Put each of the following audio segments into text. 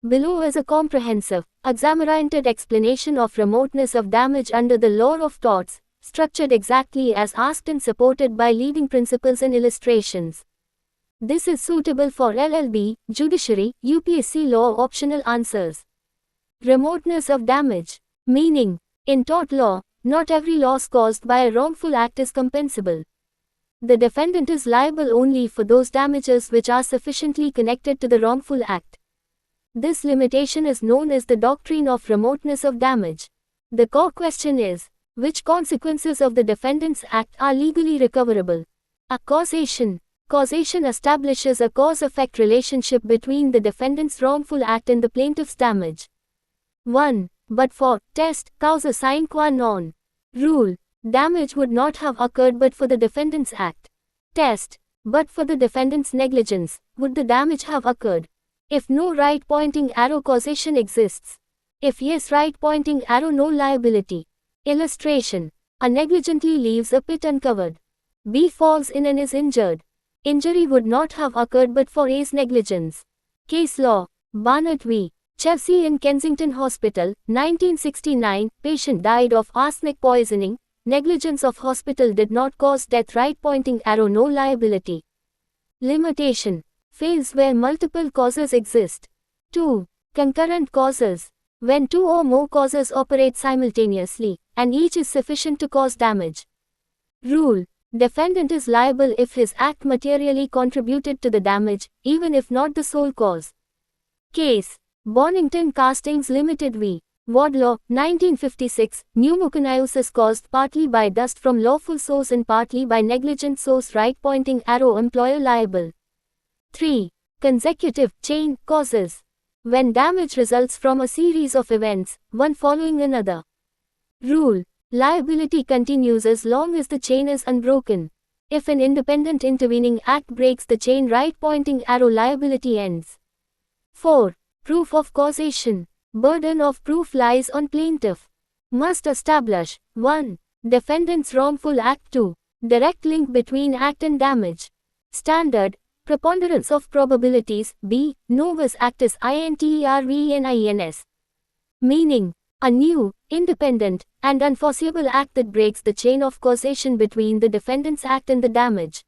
Below is a comprehensive, exam-oriented explanation of remoteness of damage under the law of torts, structured exactly as asked and supported by leading principles and illustrations. This is suitable for LLB, judiciary, UPSC law optional answers. Remoteness of damage. Meaning, in tort law, not every loss caused by a wrongful act is compensable. The defendant is liable only for those damages which are sufficiently connected to the wrongful act. This limitation is known as the doctrine of remoteness of damage. The core question is, which consequences of the defendant's act are legally recoverable? A causation. Causation establishes a cause-effect relationship between the defendant's wrongful act and the plaintiff's damage. 1. But for test, causa sine qua non. Rule. Damage would not have occurred but for the defendant's act. Test. But for the defendant's negligence, would the damage have occurred? If no right-pointing arrow, causation exists. If yes right-pointing arrow, no liability. Illustration. A negligently leaves a pit uncovered. B falls in and is injured. Injury would not have occurred but for A's negligence. Case law. Barnett v. Chelsea in Kensington Hospital, 1969, patient died of arsenic poisoning. Negligence of hospital did not cause death. Right-pointing arrow, no liability. Limitation. Fails where multiple causes exist. 2. Concurrent causes. When two or more causes operate simultaneously, and each is sufficient to cause damage. Rule. Defendant is liable if his act materially contributed to the damage, even if not the sole cause. Case. Bonington Castings Limited v. Wardlaw, 1956, pneumoconiosis caused partly by dust from lawful source and partly by negligent source. Right-pointing arrow, employer liable. 3. Consecutive, chain, causes. When damage results from a series of events, one following another. Rule. Liability continues as long as the chain is unbroken. If an independent intervening act breaks the chain, right-pointing arrow, liability ends. 4. Proof of causation. Burden of proof lies on plaintiff. Must establish 1. Defendant's wrongful act. 2. Direct link between act and damage. Standard. Preponderance of probabilities. B. Novus actus intervenis. Meaning, a new, independent, and unforeseeable act that breaks the chain of causation between the defendant's act and the damage.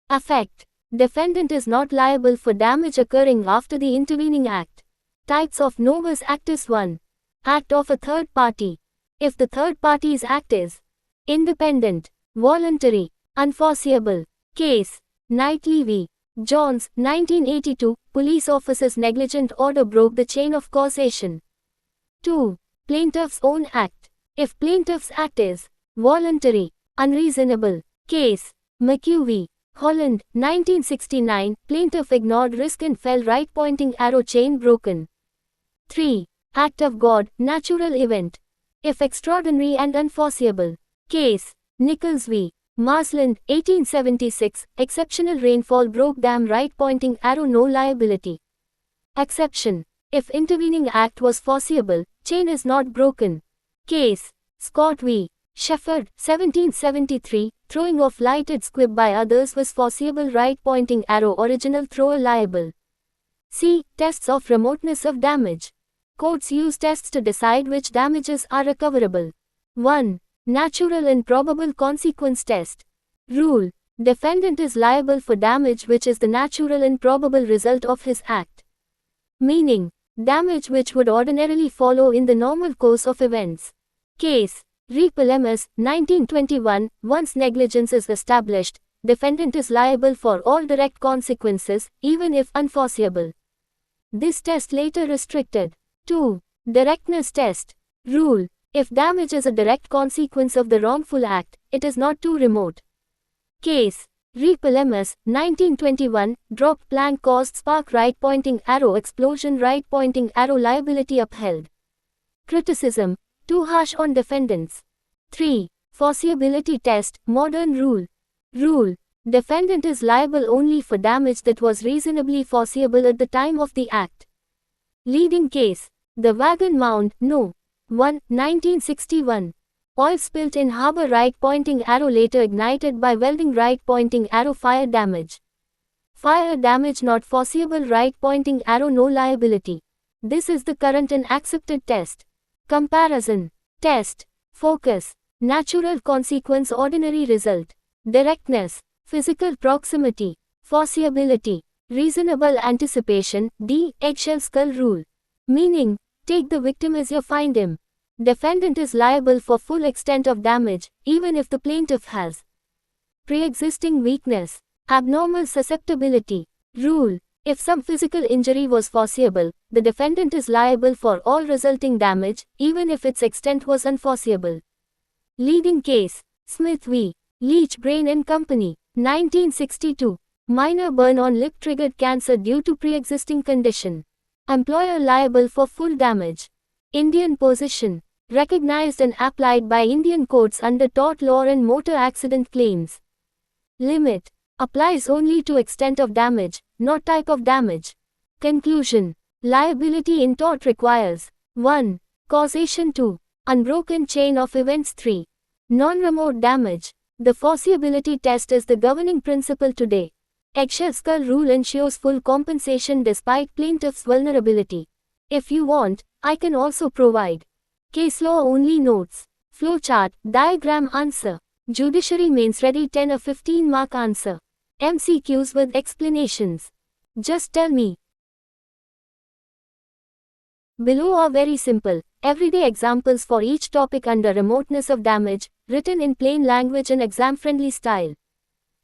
Effect. Defendant is not liable for damage occurring after the intervening act. Types of novus actus. 1. Act of a third party. If the third party's act is independent, voluntary, unforeseeable. Case. Knightley v. Jones, 1982, police officer's negligent order broke the chain of causation. 2. Plaintiff's own act. If plaintiff's act is voluntary, unreasonable. Case. McHugh v. Holland, 1969, plaintiff ignored risk and fell. Right-pointing arrow, chain broken. 3. Act of God, natural event. If extraordinary and unforeseeable. Case. Nichols v. Marsland, 1876, exceptional rainfall broke dam. Right-pointing arrow, no liability. Exception. If intervening act was foreseeable, chain is not broken. Case. Scott v. Shefford, 1773, throwing of lighted squib by others was foreseeable. Right-pointing arrow, original thrower liable. C. Tests of remoteness of damage. Courts use tests to decide which damages are recoverable. 1. Natural and probable consequence test. Rule. Defendant is liable for damage which is the natural and probable result of his act. Meaning, damage which would ordinarily follow in the normal course of events. Case. Repelemus, 1921, once negligence is established, defendant is liable for all direct consequences, even if unforeseeable. This test later restricted. 2. Directness test. Rule. If damage is a direct consequence of the wrongful act, it is not too remote. Case. Repelemus, 1921, dropped plank caused spark. Right-pointing arrow, explosion. Right-pointing arrow, liability upheld. Criticism. Too harsh on defendants. 3. Foreseeability test, modern rule. Rule. Defendant is liable only for damage that was reasonably foreseeable at the time of the act. Leading case. The Wagon Mound, No. 1, 1961. Oil spilt in harbor. Right-pointing arrow, later ignited by welding. Right-pointing arrow, fire damage. Fire damage not foreseeable. Right-pointing arrow, no liability. This is the current and accepted test. Comparison. Test. Focus. Natural consequence, ordinary result. Directness. Physical proximity. Foreseeability. Reasonable anticipation. D. Eggshell skull rule. Meaning, take the victim as you find him. Defendant is liable for full extent of damage, even if the plaintiff has pre-existing weakness. Abnormal susceptibility. Rule. If some physical injury was foreseeable, the defendant is liable for all resulting damage, even if its extent was unforeseeable. Leading case. Smith v. Leach Brain and Company, 1962. Minor burn on lip triggered cancer due to pre-existing condition. Employer liable for full damage. Indian position. Recognized and applied by Indian courts under tort law and motor accident claims. Limit. Applies only to extent of damage, not type of damage. Conclusion. Liability in tort requires 1. Causation. 2. Unbroken chain of events. 3. Non-remote damage. The foreseeability test is the governing principle today. Eggshell skull rule ensures full compensation despite plaintiff's vulnerability. If you want, I can also provide case law only notes, flowchart, diagram. Answer. Judiciary mains ready 10 or 15 mark answer. MCQs with explanations. Just tell me. Below are very simple, everyday examples for each topic under remoteness of damage, written in plain language and exam-friendly style.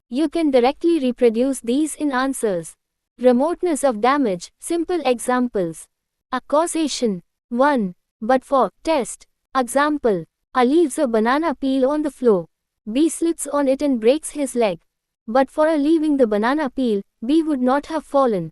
You can directly reproduce these in answers. Remoteness of damage, simple examples. A causation. 1. But for, test. Example. A leaves a banana peel on the floor. B slips on it and breaks his leg. But for a leaving the banana peel, B would not have fallen.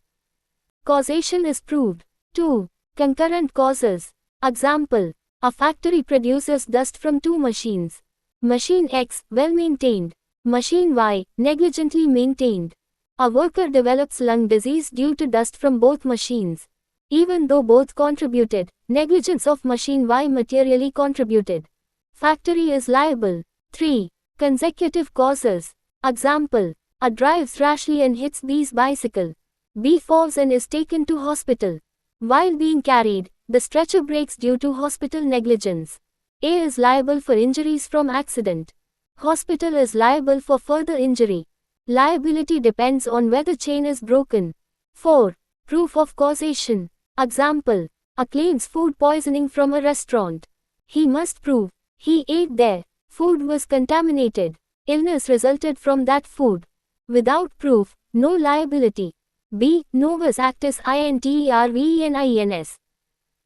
Causation is proved. 2. Concurrent causes. Example. A factory produces dust from two machines. Machine X, well maintained. Machine Y, negligently maintained. A worker develops lung disease due to dust from both machines. Even though both contributed, negligence of machine Y materially contributed. Factory is liable. 3. Consecutive causes. Example. A drives rashly and hits B's bicycle. B falls and is taken to hospital. While being carried, the stretcher breaks due to hospital negligence. A is liable for injuries from accident. Hospital is liable for further injury. Liability depends on whether chain is broken. 4. Proof of causation. Example. A claims food poisoning from a restaurant. He must prove he ate there. Food was contaminated. Illness resulted from that food. Without proof, no liability. B. Novus actus intervenens.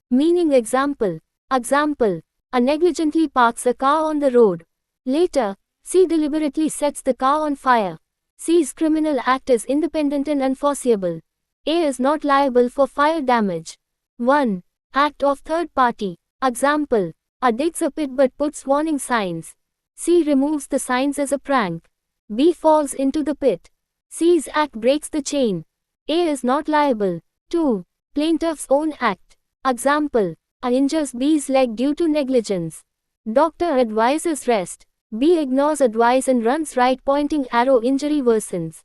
Meaning example. Example. A negligently parks a car on the road. Later, C deliberately sets the car on fire. C's criminal act is independent and unforeseeable. A is not liable for fire damage. 1. Act of third party. Example. A digs a pit but puts warning signs. C removes the signs as a prank. B falls into the pit. C's act breaks the chain. A is not liable. 2. Plaintiff's own act. Example. A injures B's leg due to negligence. Doctor advises rest. B ignores advice and runs right, pointing arrow, injury worsens.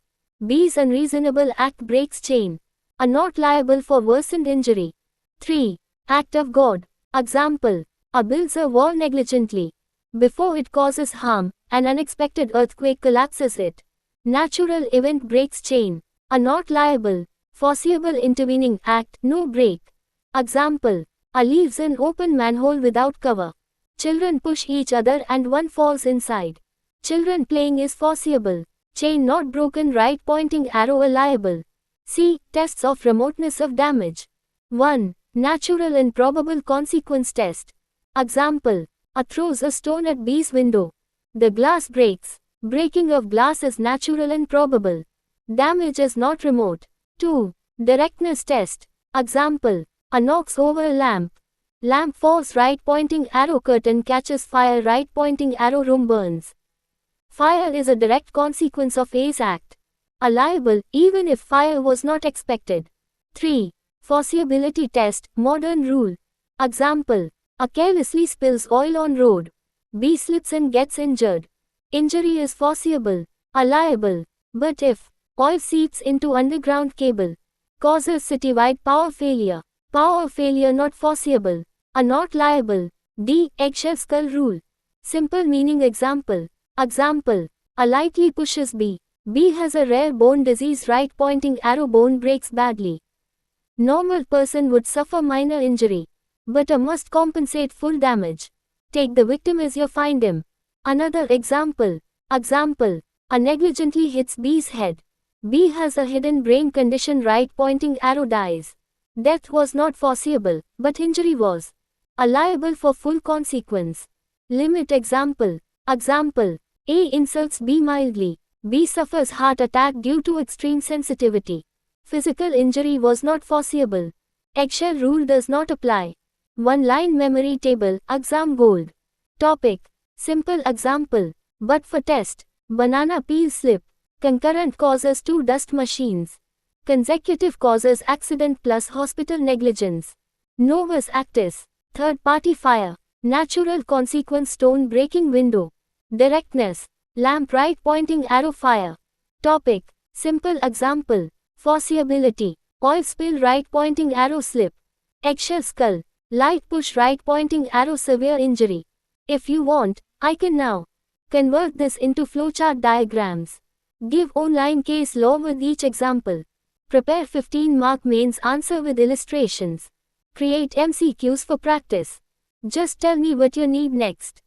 B's unreasonable act breaks chain. A not liable for worsened injury. 3. Act of God. Example. A builds a wall negligently. Before it causes harm, an unexpected earthquake collapses it. Natural event breaks chain. A not liable. Foreseeable intervening act, no break. Example. A leaves an open manhole without cover. Children push each other and one falls inside. Children playing is foreseeable. Chain not broken, right pointing arrow, a liable. C. Tests of remoteness of damage. 1. Natural and probable consequence test. Example. A throws a stone at B's window. The glass breaks. Breaking of glass is natural and probable. Damage is not remote. 2. Directness test. Example. A knocks over a lamp. Lamp falls, right pointing arrow, curtain catches fire, right pointing arrow, room burns. Fire is a direct consequence of A's act. A liable, even if fire was not expected. 3. Foreseeability test, modern rule. Example. A carelessly spills oil on road. B slips and gets injured. Injury is foreseeable. A liable. But if oil seeps into underground cable, causes citywide power failure. Power failure not foreseeable. A not liable. D. Eggshell skull rule. Simple meaning example. Example. A lightly pushes B. B has a rare bone disease, right pointing arrow, bone breaks badly. Normal person would suffer minor injury, but A must compensate full damage. Take the victim as you find him. Another example. Example. A negligently hits B's head. B has a hidden brain condition, right pointing arrow dies. Death was not foreseeable, but injury was. A liable for full consequence. Limit example. Example. A insults B mildly. B suffers heart attack due to extreme sensitivity. Physical injury was not foreseeable. Eggshell rule does not apply. One line memory table, exam gold. Topic. Simple example. But for test. Banana peel slip. Concurrent causes 2 dust machines. Consecutive causes accident plus hospital negligence. Novus actis. Third party fire. Natural consequence stone breaking window. Directness. Lamp right pointing arrow fire. Topic. Simple example. Foreseeability. Oil spill right pointing arrow slip. Eggshell skull. Light push right pointing arrow severe injury. If you want, I can now convert this into flowchart diagrams. Give online case law with each example. Prepare 15-mark mains answer with illustrations. Create MCQs for practice. Just tell me what you need next.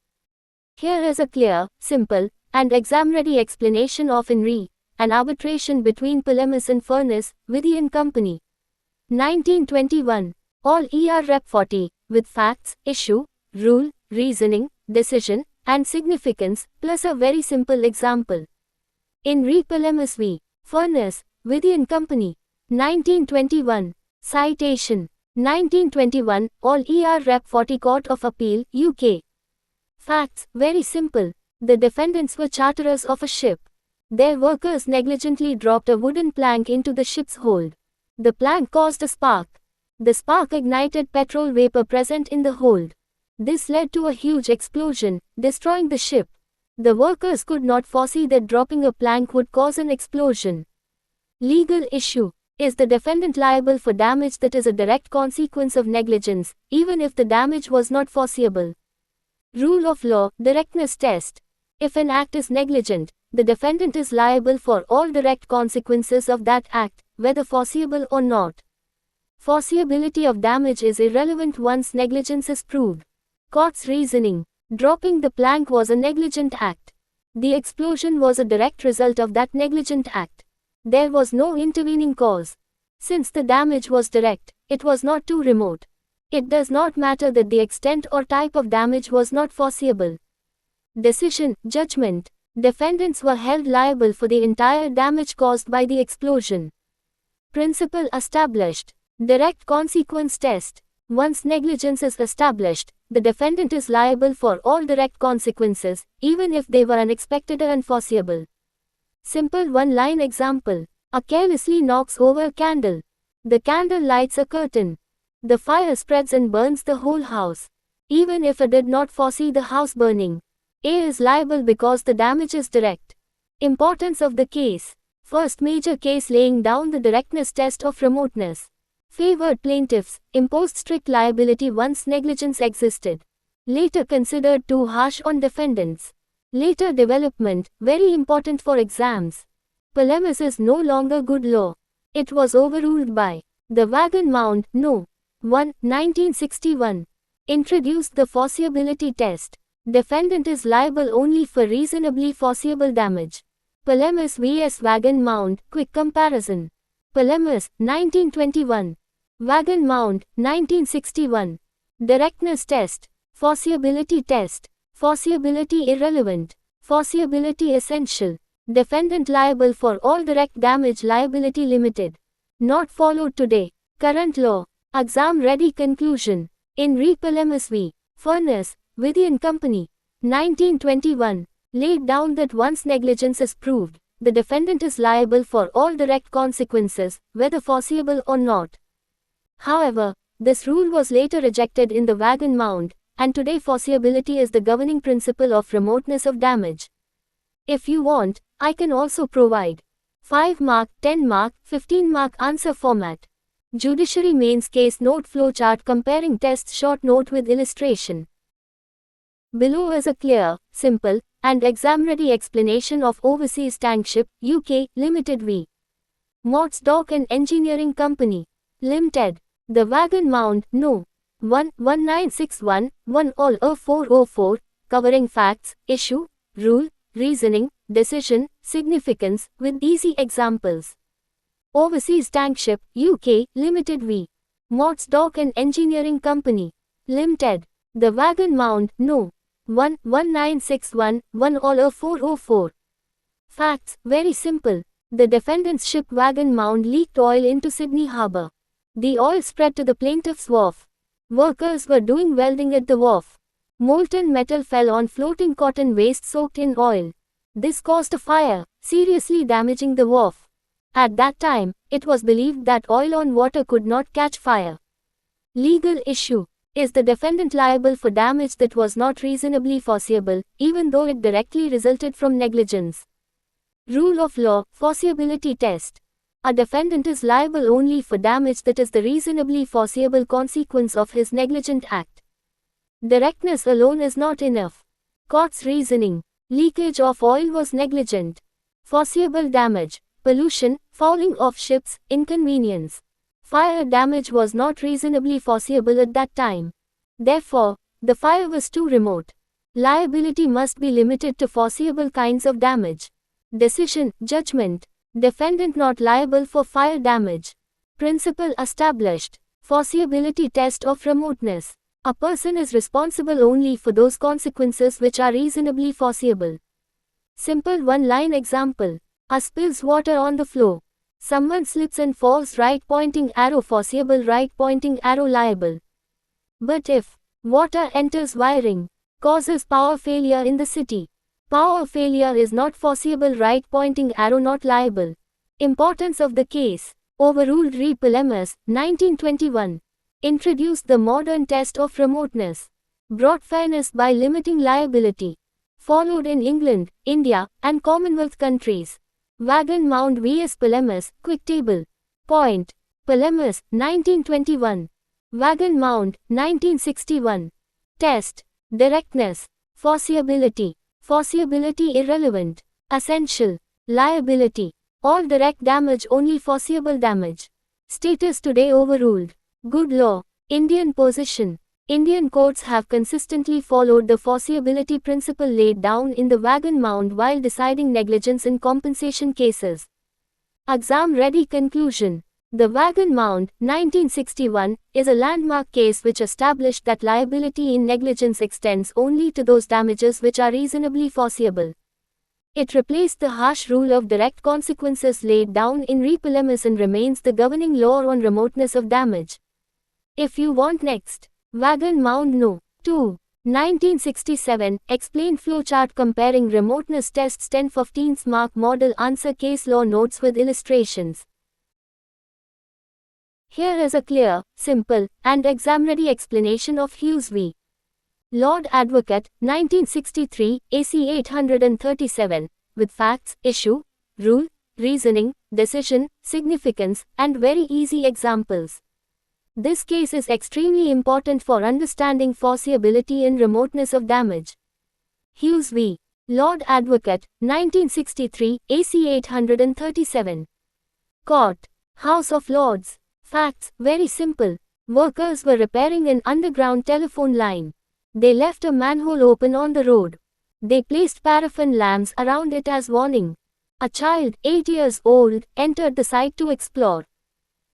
Here is a clear, simple, and exam-ready explanation of in re. An arbitration between Palamas and Furness, Withy & Company. 1921. All ER Rep 40, with facts, issue, rule, reasoning, decision, and significance, plus a very simple example. In re Palamas v. Furness, Withy & Company. 1921. Citation. 1921, All ER Rep 40 Court of Appeal, UK. Facts, very simple. The defendants were charterers of a ship. Their workers negligently dropped a wooden plank into the ship's hold. The plank caused a spark. The spark ignited petrol vapor present in the hold. This led to a huge explosion, destroying the ship. The workers could not foresee that dropping a plank would cause an explosion. Legal issue. Is the defendant liable for damage that is a direct consequence of negligence, even if the damage was not foreseeable? Rule of law, directness test. If an act is negligent, the defendant is liable for all direct consequences of that act, whether foreseeable or not. Foreseeability of damage is irrelevant once negligence is proved. Court's reasoning. Dropping the plank was a negligent act. The explosion was a direct result of that negligent act. There was no intervening cause. Since the damage was direct, it was not too remote. It does not matter that the extent or type of damage was not foreseeable. Decision, judgment. Defendants were held liable for the entire damage caused by the explosion. Principle established. Direct consequence test. Once negligence is established, the defendant is liable for all direct consequences, even if they were unexpected or unforeseeable. Simple one-line example. A carelessly knocks over a candle. The candle lights a curtain. The fire spreads and burns the whole house. Even if A did not foresee the house burning, A is liable because the damage is direct. Importance of the case. First major case laying down the directness test of remoteness. Favored plaintiffs, imposed strict liability once negligence existed. Later considered too harsh on defendants. Later development, very important for exams. Palamas is no longer good law. It was overruled by the Wagon Mound, No. 1, 1961. Introduced the foreseeability test. Defendant is liable only for reasonably foreseeable damage. Palamas vs. Wagon Mound, quick comparison. Palamas, 1921. Wagon Mound, 1961. Directness test. Foreseeability test. Foreseeability irrelevant. Foreseeability essential. Defendant liable for all direct damage, liability limited. Not followed today. Current law. Exam ready conclusion. In re Palamas v. Furness, Withy & Company. 1921. Laid down that once negligence is proved, the defendant is liable for all direct consequences, whether foreseeable or not. However, this rule was later rejected in the Wagon Mound, and today foreseeability is the governing principle of remoteness of damage. If you want, I can also provide 5-mark, 10-mark, 15-mark answer format. Judiciary Mains Case Note Flowchart comparing tests. Short note with illustration. Below is a clear, simple, and exam-ready explanation of Overseas Tankship, UK, Limited v. Morts Dock and Engineering Company, Limited. The Wagon Mound, No. 11961-1 all 404, covering facts, issue, rule, reasoning, decision, significance, with easy examples. Overseas Tankship, UK, Limited v. Morts Dock and Engineering Company, Limited. The Wagon Mound, No. 11961-1 all 404. Facts, very simple. The defendant's ship Wagon Mound leaked oil into Sydney Harbour. The oil spread to the plaintiff's wharf. Workers were doing welding at the wharf. Molten metal fell on floating cotton waste soaked in oil. This caused a fire, seriously damaging the wharf. At that time, it was believed that oil on water could not catch fire. Legal issue. Is the defendant liable for damage that was not reasonably foreseeable, even though it directly resulted from negligence? Rule of law, foreseeability test. A defendant is liable only for damage that is the reasonably foreseeable consequence of his negligent act. Directness alone is not enough. Court's reasoning. Leakage of oil was negligent. Foreseeable damage. Pollution, fouling of ships, inconvenience. Fire damage was not reasonably foreseeable at that time. Therefore, the fire was too remote. Liability must be limited to foreseeable kinds of damage. Decision, judgment. Defendant not liable for fire damage. Principle established. Foreseeability test of remoteness. A person is responsible only for those consequences which are reasonably foreseeable. Simple one-line example. A spills water on the floor. Someone slips and falls. Right pointing arrow foreseeable. Right pointing arrow liable. But if water enters wiring, causes power failure in the city. Power failure is not foreseeable. Right pointing arrow not liable. Importance of the case. Overruled Re Pelemus, 1921. Introduced the modern test of remoteness. Brought fairness by limiting liability. Followed in England, India, and Commonwealth countries. Wagon Mound vs Pelemus, quick table. Point. Pelemus, 1921. Wagon Mound, 1961. Test. Directness. Foreseeability. Foreseeability irrelevant. Essential. Liability. All direct damage only foreseeable damage. Status today overruled. Good law. Indian position. Indian courts have consistently followed the foreseeability principle laid down in the Wagon Mound while deciding negligence in compensation cases. Exam-ready conclusion. The Wagon Mound, 1961, is a landmark case which established that liability in negligence extends only to those damages which are reasonably foreseeable. It replaced the harsh rule of direct consequences laid down in Re Pelemus and remains the governing law on remoteness of damage. If you want next. Wagon Mound No. 2. 1967, explained flowchart comparing remoteness tests 10/15 mark model answer case law notes with illustrations. Here is a clear, simple, and exam-ready explanation of Hughes v. Lord Advocate, 1963, AC 837, with facts, issue, rule, reasoning, decision, significance, and very easy examples. This case is extremely important for understanding foreseeability and remoteness of damage. Hughes v. Lord Advocate, 1963, AC 837. Court. House of Lords. Facts, very simple. Workers were repairing an underground telephone line. They left a manhole open on the road. They placed paraffin lamps around it as warning. A child, 8 years old, entered the site to explore.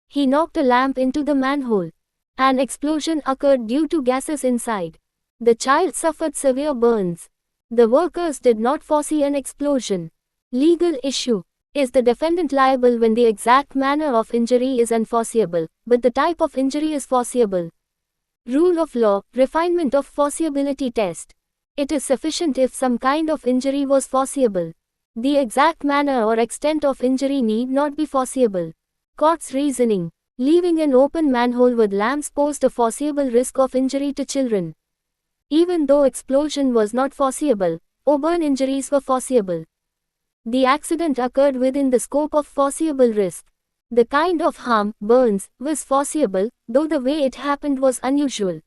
He knocked a lamp into the manhole. An explosion occurred due to gases inside. The child suffered severe burns. The workers did not foresee an explosion. Legal issue. Is the defendant liable when the exact manner of injury is unforeseeable, but the type of injury is foreseeable? Rule of law, refinement of foreseeability test. It is sufficient if some kind of injury was foreseeable. The exact manner or extent of injury need not be foreseeable. Court's reasoning. Leaving an open manhole with lamps posed a foreseeable risk of injury to children. Even though explosion was not foreseeable, or burn injuries were foreseeable. The accident occurred within the scope of foreseeable risk. The kind of harm, burns, was foreseeable, though the way it happened was unusual.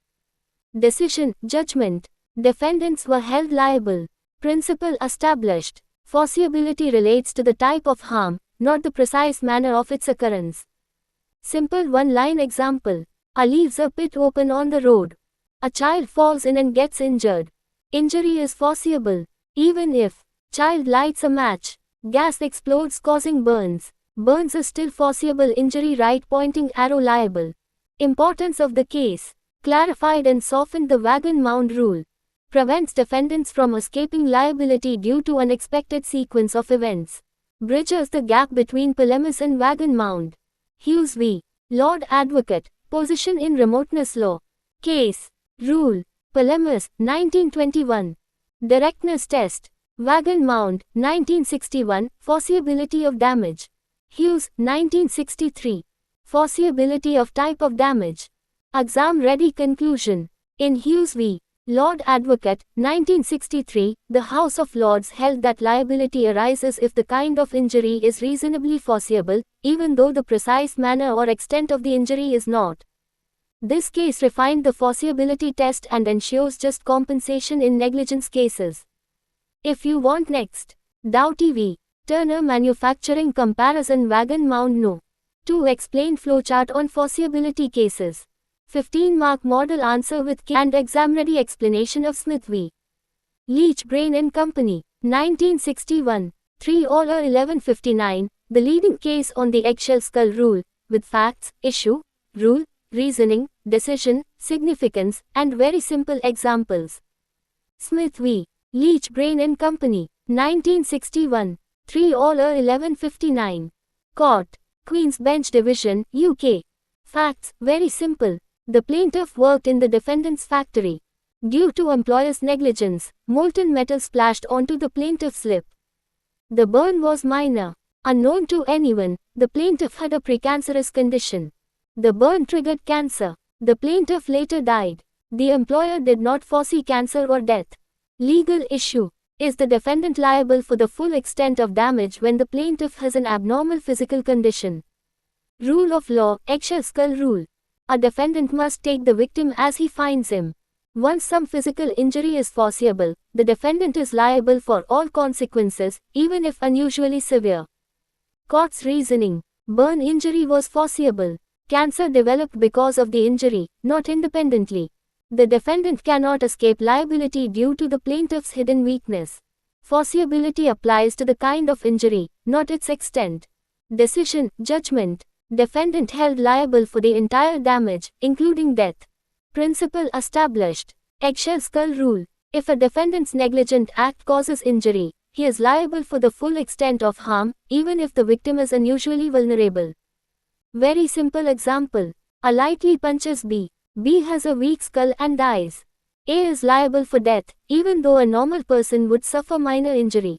Decision, judgment. Defendants were held liable. Principle established. Foreseeability relates to the type of harm, not the precise manner of its occurrence. Simple one-line example. A leaves a pit open on the road. A child falls in and gets injured. Injury is foreseeable. Even if child lights a match, gas explodes causing burns. Burns is still foreseeable. Injury, right pointing arrow, liable. Importance of the case. Clarified and softened the wagon mound rule. Prevents defendants from escaping liability due to unexpected sequence of events. Bridges the gap between Palamas and wagon mound. Hughes v. Lord Advocate. Position in remoteness law. Case. Rule. Palamas, 1921. Directness test. Wagon mound, 1961. Foreseeability of damage. Hughes, 1963. Foreseeability of type of damage. Exam ready conclusion. In Hughes v. Lord Advocate, 1963, the House of Lords held that liability arises if the kind of injury is reasonably foreseeable, even though the precise manner or extent of the injury is not. This case refined the foreseeability test and ensures just compensation in negligence cases. If you want next. Doughty v. Turner Manufacturing Comparison Wagon Mound No. 2 Explained flowchart on foreseeability cases. 15-mark model answer with K and exam-ready explanation of Smith v. Leach Brain and Company, 1961. 3 All 1159, the leading case on the eggshell skull rule, with facts, issue, rule, reasoning, decision, significance, and very simple examples. Smith v. Leach Brain and Company, 1961. 3 All 1159. Court, Queen's Bench Division, UK. Facts, very simple. The plaintiff worked in the defendant's factory. Due to employer's negligence, molten metal splashed onto the plaintiff's lip. The burn was minor. Unknown to anyone, the plaintiff had a precancerous condition. The burn triggered cancer. The plaintiff later died. The employer did not foresee cancer or death. Legal issue. Is the defendant liable for the full extent of damage when the plaintiff has an abnormal physical condition? Rule of law, eggshell skull rule. A defendant must take the victim as he finds him. Once some physical injury is foreseeable, the defendant is liable for all consequences, even if unusually severe. Court's reasoning. Burn injury was foreseeable. Cancer developed because of the injury, not independently. The defendant cannot escape liability due to the plaintiff's hidden weakness. Foreseeability applies to the kind of injury, not its extent. Decision, judgment. Defendant held liable for the entire damage, including death. Principle established. Eggshell skull rule. If a defendant's negligent act causes injury, he is liable for the full extent of harm, even if the victim is unusually vulnerable. Very simple example. A lightly punches B. B has a weak skull and dies. A is liable for death, even though a normal person would suffer minor injury.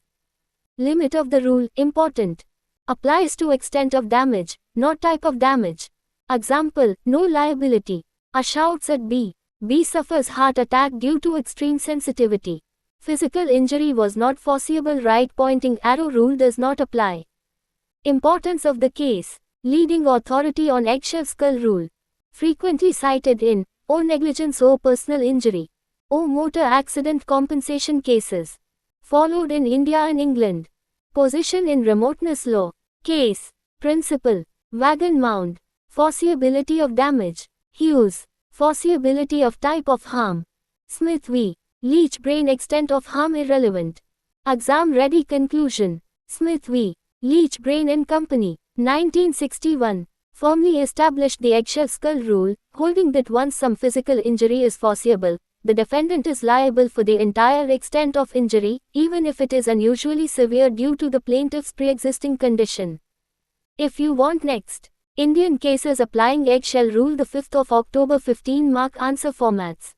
Limit of the rule, important. Applies to extent of damage, not type of damage. Example, no liability. A shouts at B. B suffers heart attack due to extreme sensitivity. Physical injury was not foreseeable. Right pointing arrow rule does not apply. Importance of the case. Leading authority on eggshell skull rule. Frequently cited in O negligence or personal injury. O motor accident compensation cases. Followed in India and England. Position in remoteness law. Case. Principle. Wagon mound. Foreseeability of damage. Hughes. Foreseeability of type of harm. Smith v. Leach Brain extent of harm irrelevant. Exam ready conclusion. Smith v. Leach Brain and Company, 1961. Firmly established the eggshell skull rule, holding that once some physical injury is foreseeable, the defendant is liable for the entire extent of injury, even if it is unusually severe due to the plaintiff's pre-existing condition. If you want next. Indian cases applying eggshell rule, the 5th of October, 15-mark answer formats.